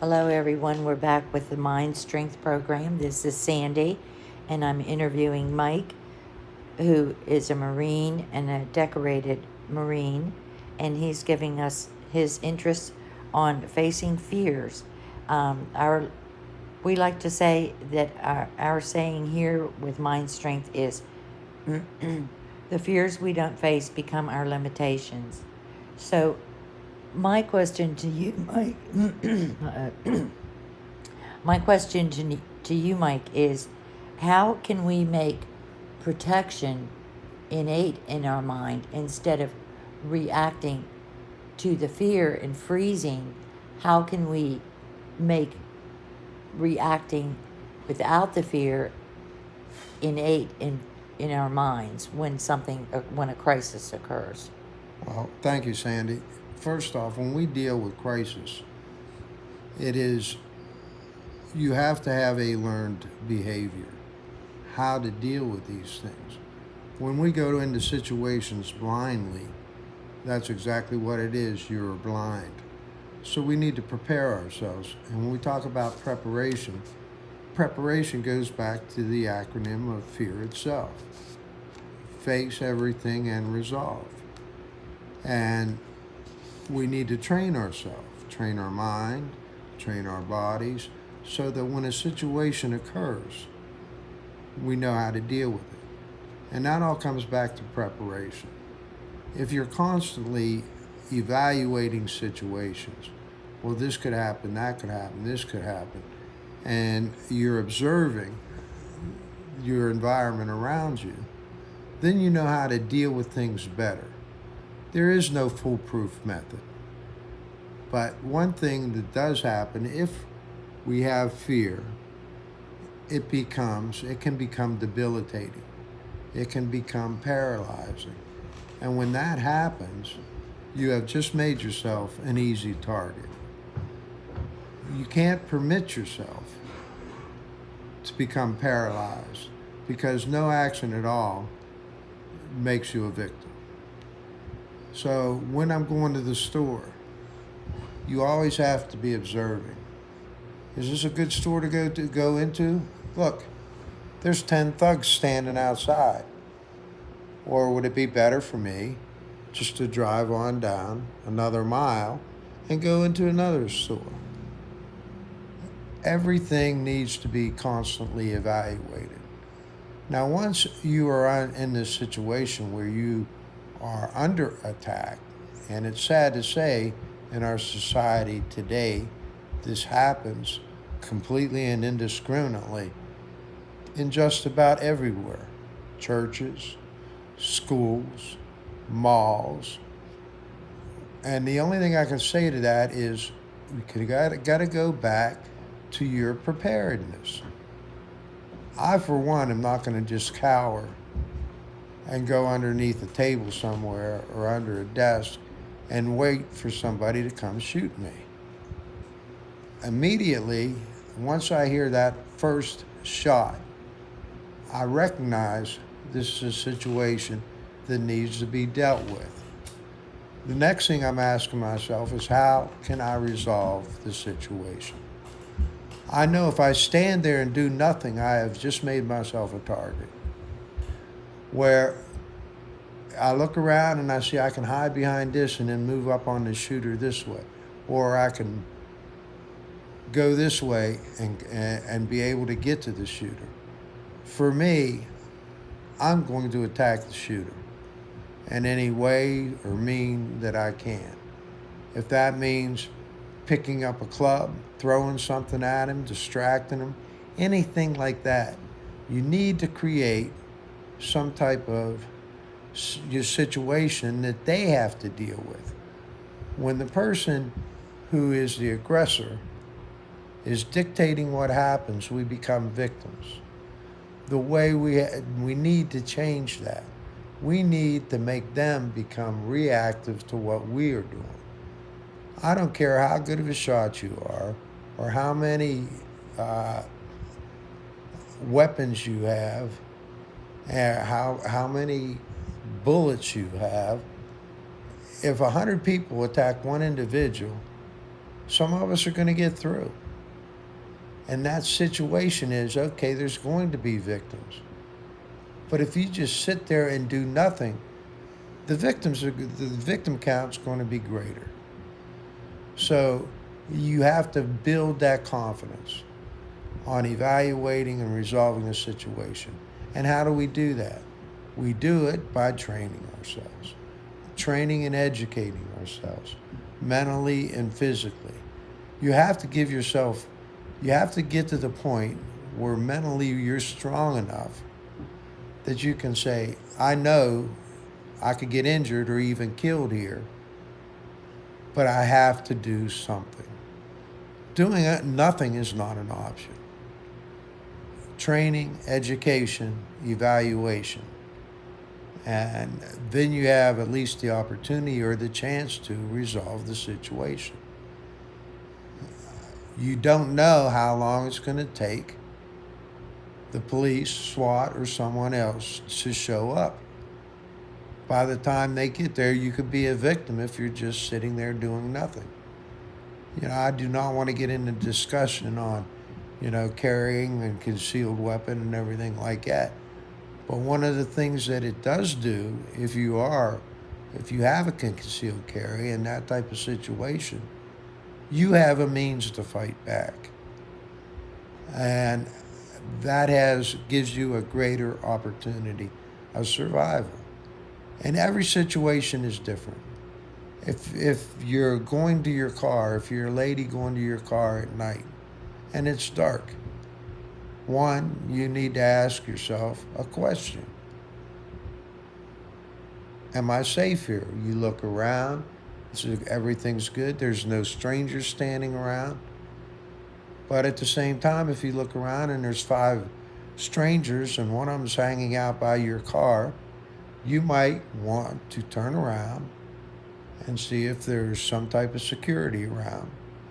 Hello, everyone. We're back with the Mind Strength Program. This is Sandy, and I'm interviewing Mike, who is a Marine and a decorated Marine, and he's giving us his interest on facing fears. Our we like to say that our saying here with Mind Strength is the fears we don't face become our limitations. So, my question to you, Mike, my question to you, Mike, is how can we make protection innate in our mind instead of reacting to the fear and freezing? How can we make reacting without the fear innate in our minds when a crisis occurs? Well, thank you, Sandy. First off, when we deal with crisis, it is you have to have a learned behavior, how to deal with these things. When we go into situations blindly, that's exactly what it is. You're blind. So we need to prepare ourselves. And when we talk about preparation, preparation goes back to the acronym of fear itself. Face everything and resolve. And we need to train ourselves, train our mind, train our bodies, so that when a situation occurs, we know how to deal with it. And that all comes back to preparation. If you're constantly evaluating situations, well, this could happen, that could happen, this could happen, and you're observing your environment around you, then you know how to deal with things better. There is no foolproof method. But one thing that does happen, if we have fear, it can become debilitating. It can become paralyzing. And when that happens, you have just made yourself an easy target. You can't permit yourself to become paralyzed, because no action at all makes you a victim. So when I'm going to the store, you always have to be observing. Is this a good store to go into? Look, there's 10 thugs standing outside. Or would it be better for me just to drive on down another mile and go into another store? Everything needs to be constantly evaluated. Now, once you are in this situation where you are under attack, and it's sad to say in our society today, this happens completely and indiscriminately in just about everywhere. Churches, schools, malls. And the only thing I can say to that is we got to go back to your preparedness. I, for one, am not going to just cower and go underneath a table somewhere or under a desk and wait for somebody to come shoot me. Immediately, once I hear that first shot, I recognize this is a situation that needs to be dealt with. The next thing I'm asking myself is, how can I resolve the situation? I know if I stand there and do nothing, I have just made myself a target. Where I look around and I see I can hide behind this and then move up on the shooter this way. Or I can go this way and be able to get to the shooter. For me, I'm going to attack the shooter in any way or mean that I can. If that means picking up a club, throwing something at him, distracting him, anything like that, you need to create some type of situation that they have to deal with. When the person who is the aggressor is dictating what happens, we become victims. The way we need to change that. We need to make them become reactive to what we are doing. I don't care how good of a shot you are or how many weapons you have, and how many bullets you have. If 100 people attack one individual, some of us are going to get through. And that situation is, okay, there's going to be victims. But if you just sit there and do nothing, the victim count's going to be greater. So you have to build that confidence on evaluating and resolving a situation. And how do we do that? We do it by training ourselves, training and educating ourselves, mentally and physically. You have to give yourself, you have to get to the point where mentally you're strong enough that you can say, I know I could get injured or even killed here, but I have to do something. Doing nothing is not an option. Training, education, evaluation. And then you have at least the opportunity or the chance to resolve the situation. You don't know how long it's going to take the police, SWAT, or someone else to show up. By the time they get there, you could be a victim if you're just sitting there doing nothing. I do not want to get into discussion on, carrying and concealed weapon and everything like that. But one of the things that it does do, if you have a concealed carry in that type of situation, you have a means to fight back. And that gives you a greater opportunity of survival. And every situation is different. If you're going to your car, if you're a lady going to your car at night and it's dark, one, you need to ask yourself a question. Am I safe here? You look around, so everything's good. There's no strangers standing around. But at the same time, if you look around and there's 5 strangers and one of them's hanging out by your car, you might want to turn around and see if there's some type of security around.